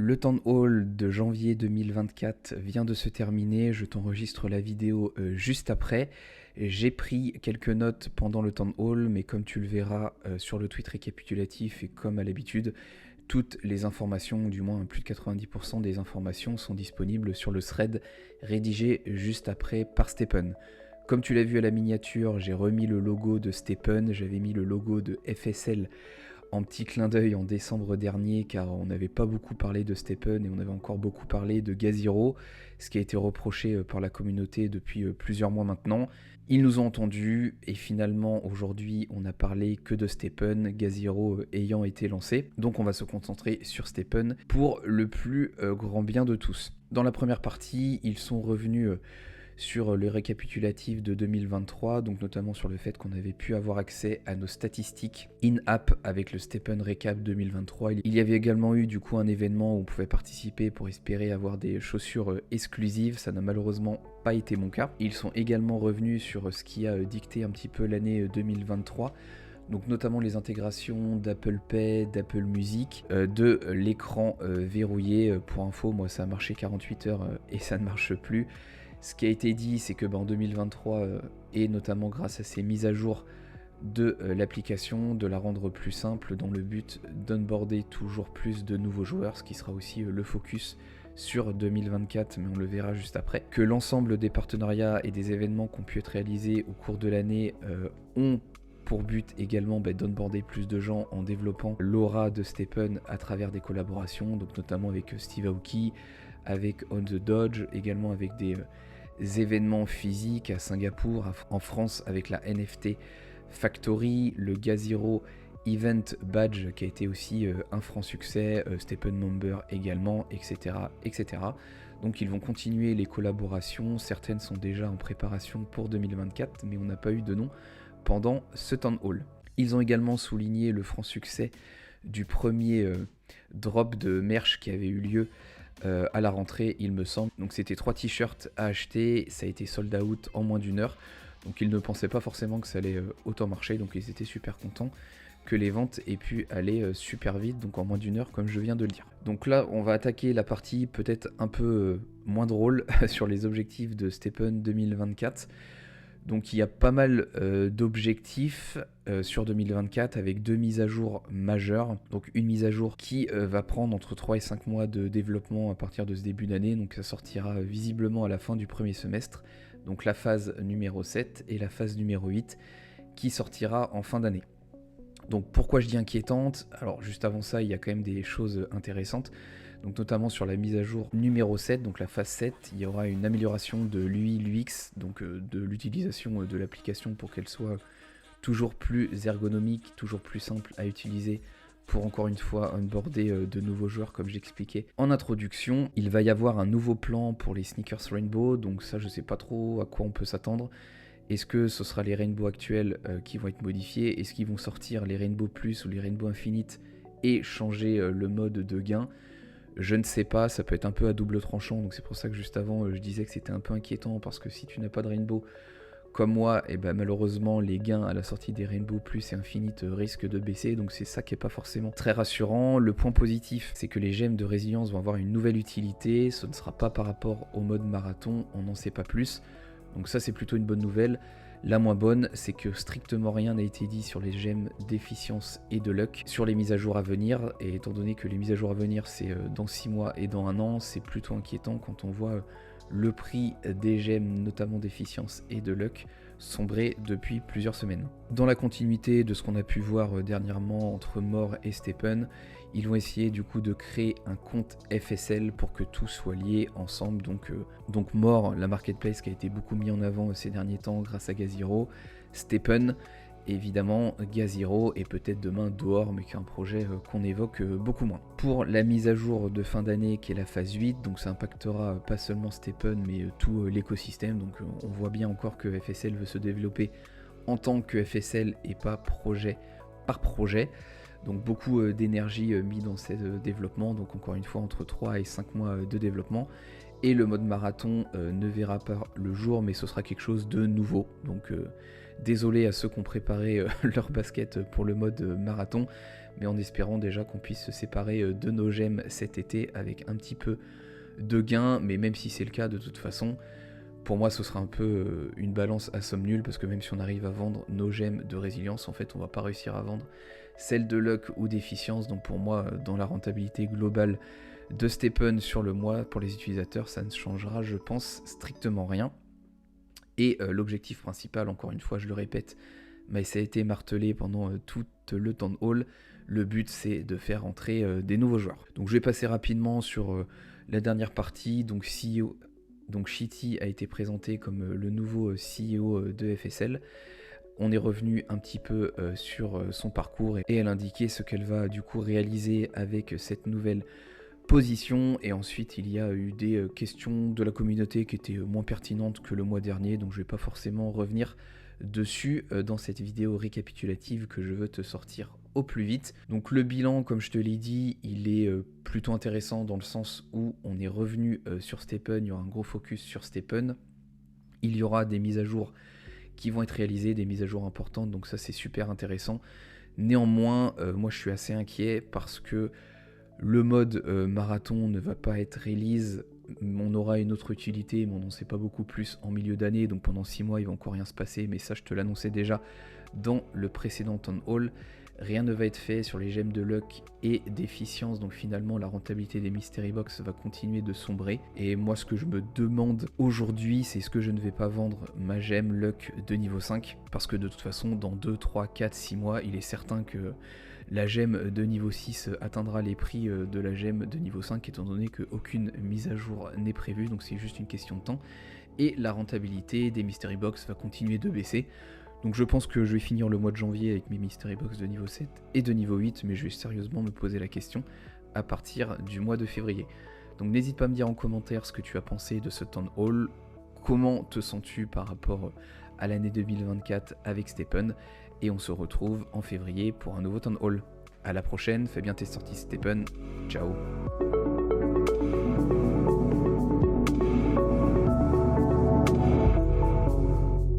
Le Town Hall de janvier 2024 vient de se terminer, je t'enregistre la vidéo juste après. J'ai pris quelques notes pendant le Town Hall, mais comme tu le verras sur le tweet récapitulatif et comme à l'habitude, toutes les informations, du moins plus de 90% des informations sont disponibles sur le thread rédigé juste après par Stephen. Comme tu l'as vu à la miniature, j'ai remis le logo de Stephen, j'avais mis le logo de FSL en petit clin d'œil en décembre dernier, car on n'avait pas beaucoup parlé de Stephen et on avait encore beaucoup parlé de Gaziro, ce qui a été reproché par la communauté depuis plusieurs mois maintenant. Ils nous ont entendus et finalement aujourd'hui on n'a parlé que de Stephen, Gaziro ayant été lancé. Donc on va se concentrer sur Stephen pour le plus grand bien de tous. Dans la première partie, ils sont revenus sur le récapitulatif de 2023, donc notamment sur le fait qu'on avait pu avoir accès à nos statistiques in-app avec le Stephen Recap 2023. Il y avait également eu du coup un événement où on pouvait participer pour espérer avoir des chaussures exclusives, ça n'a malheureusement pas été mon cas. Ils sont également revenus sur ce qui a dicté un petit peu l'année 2023, donc notamment les intégrations d'Apple Pay, d'Apple Music, de l'écran verrouillé. Pour info, moi ça a marché 48 heures et ça ne marche plus. Ce qui a été dit, c'est que en 2023, et notamment grâce à ces mises à jour de l'application, de la rendre plus simple dans le but d'onboarder toujours plus de nouveaux joueurs, ce qui sera aussi le focus sur 2024, mais on le verra juste après, que l'ensemble des partenariats et des événements qui ont pu être réalisés au cours de l'année ont pour but également d'onboarder plus de gens en développant l'aura de Stephen à travers des collaborations, donc notamment avec Steve Aoki, avec On The Dodge, également avec des événements physiques à Singapour, en France avec la NFT Factory, le Gaziro Event Badge qui a été aussi un franc succès, Stephen Member également, etc., etc. Donc ils vont continuer les collaborations, certaines sont déjà en préparation pour 2024, mais on n'a pas eu de nom pendant ce Town Hall. Ils ont également souligné le franc succès du premier drop de merch qui avait eu lieu à la rentrée, il me semble. Donc c'était 3 t-shirts à acheter, ça a été sold out en moins d'une heure. Donc ils ne pensaient pas forcément que ça allait autant marcher, donc ils étaient super contents que les ventes aient pu aller super vite, donc en moins d'une heure comme je viens de le dire. Donc là on va attaquer la partie peut-être un peu moins drôle sur les objectifs de Stephen 2024. Donc il y a pas mal d'objectifs sur 2024 avec 2 mises à jour majeures. Donc une mise à jour qui va prendre entre 3 et 5 mois de développement à partir de ce début d'année. Donc ça sortira visiblement à la fin du premier semestre. Donc la phase numéro 7 et la phase numéro 8 qui sortira en fin d'année. Donc pourquoi je dis inquiétante? Alors juste avant ça, il y a quand même des choses intéressantes. Donc notamment sur la mise à jour numéro 7, donc la phase 7, il y aura une amélioration de l'UI, l'UX, donc de l'utilisation de l'application pour qu'elle soit toujours plus ergonomique, toujours plus simple à utiliser pour encore une fois onboarder de nouveaux joueurs comme j'expliquais en introduction. Il va y avoir un nouveau plan pour les sneakers Rainbow, donc ça je sais pas trop à quoi on peut s'attendre. Est-ce que ce sera les Rainbow actuels qui vont être modifiés? Est-ce qu'ils vont sortir les Rainbow Plus ou les Rainbow Infinite et changer le mode de gain? Je ne sais pas, ça peut être un peu à double tranchant, donc c'est pour ça que juste avant je disais que c'était un peu inquiétant, parce que si tu n'as pas de Rainbow comme moi, et malheureusement les gains à la sortie des Rainbow Plus et Infinite risquent de baisser, donc c'est ça qui n'est pas forcément très rassurant. Le point positif, c'est que les gemmes de résilience vont avoir une nouvelle utilité, ce ne sera pas par rapport au mode marathon, on n'en sait pas plus, donc ça c'est plutôt une bonne nouvelle. La moins bonne, c'est que strictement rien n'a été dit sur les gemmes d'efficience et de luck sur les mises à jour à venir, et étant donné que les mises à jour à venir c'est dans 6 mois et dans 1 an, c'est plutôt inquiétant quand on voit le prix des gemmes, notamment d'efficience et de luck, sombrer depuis plusieurs semaines. Dans la continuité de ce qu'on a pu voir dernièrement entre More et Stephen, ils vont essayer du coup de créer un compte FSL pour que tout soit lié ensemble. Donc More, la marketplace qui a été beaucoup mis en avant ces derniers temps grâce à Gaziro, Stephen, évidemment Gaziro et peut-être demain Dehors, mais qui est un projet qu'on évoque beaucoup moins. Pour la mise à jour de fin d'année qui est la phase 8, donc ça impactera pas seulement Stephen mais tout l'écosystème, donc on voit bien encore que FSL veut se développer en tant que FSL et pas projet par projet. Donc beaucoup d'énergie mis dans ce développement, donc encore une fois entre 3 et 5 mois de développement. Et le mode marathon ne verra pas le jour, mais ce sera quelque chose de nouveau. Donc Désolé à ceux qui ont préparé leur basket pour le mode marathon, mais en espérant déjà qu'on puisse se séparer de nos gemmes cet été avec un petit peu de gain, mais même si c'est le cas de toute façon, pour moi ce sera un peu une balance à somme nulle, parce que même si on arrive à vendre nos gemmes de résilience, en fait on va pas réussir à vendre celles de luck ou d'efficience, donc pour moi dans la rentabilité globale de Stephen sur le mois pour les utilisateurs, ça ne changera je pense strictement rien. Et l'objectif principal, encore une fois je le répète, mais ça a été martelé pendant tout le Town Hall, le but c'est de faire entrer des nouveaux joueurs. Donc je vais passer rapidement sur la dernière partie. Donc CEO, donc Shitty a été présenté comme le nouveau CEO de FSL. On est revenu un petit peu sur son parcours et elle indiquait ce qu'elle va du coup réaliser avec cette nouvelle position. Et ensuite il y a eu des questions de la communauté qui étaient moins pertinentes que le mois dernier, donc je vais pas forcément revenir dessus dans cette vidéo récapitulative que je veux te sortir au plus vite. Donc le bilan, comme je te l'ai dit, il est plutôt intéressant dans le sens où on est revenu sur Stephen, il y aura un gros focus sur Stephen, il y aura des mises à jour qui vont être réalisées, des mises à jour importantes, donc ça c'est super intéressant. Néanmoins, moi je suis assez inquiet parce que le mode marathon ne va pas être release, on aura une autre utilité, mais on n'en sait pas beaucoup plus en milieu d'année, donc pendant 6 mois il va encore rien se passer, mais ça je te l'annonçais déjà dans le précédent Town Hall. Rien ne va être fait sur les gemmes de luck et d'efficience, donc finalement la rentabilité des Mystery Box va continuer de sombrer. Et moi ce que je me demande aujourd'hui, c'est est-ce que je ne vais pas vendre ma gemme luck de niveau 5, parce que de toute façon dans 2, 3, 4, 6 mois, il est certain que la gemme de niveau 6 atteindra les prix de la gemme de niveau 5, étant donné qu'aucune mise à jour n'est prévue, donc c'est juste une question de temps. Et la rentabilité des Mystery Box va continuer de baisser. Donc je pense que je vais finir le mois de janvier avec mes Mystery Box de niveau 7 et de niveau 8, mais je vais sérieusement me poser la question à partir du mois de février. Donc n'hésite pas à me dire en commentaire ce que tu as pensé de ce Town Hall, comment te sens-tu par rapport à l'année 2024 avec Stephen, et on se retrouve en février pour un nouveau Town Hall. A la prochaine, fais bien tes sorties Stephen, ciao.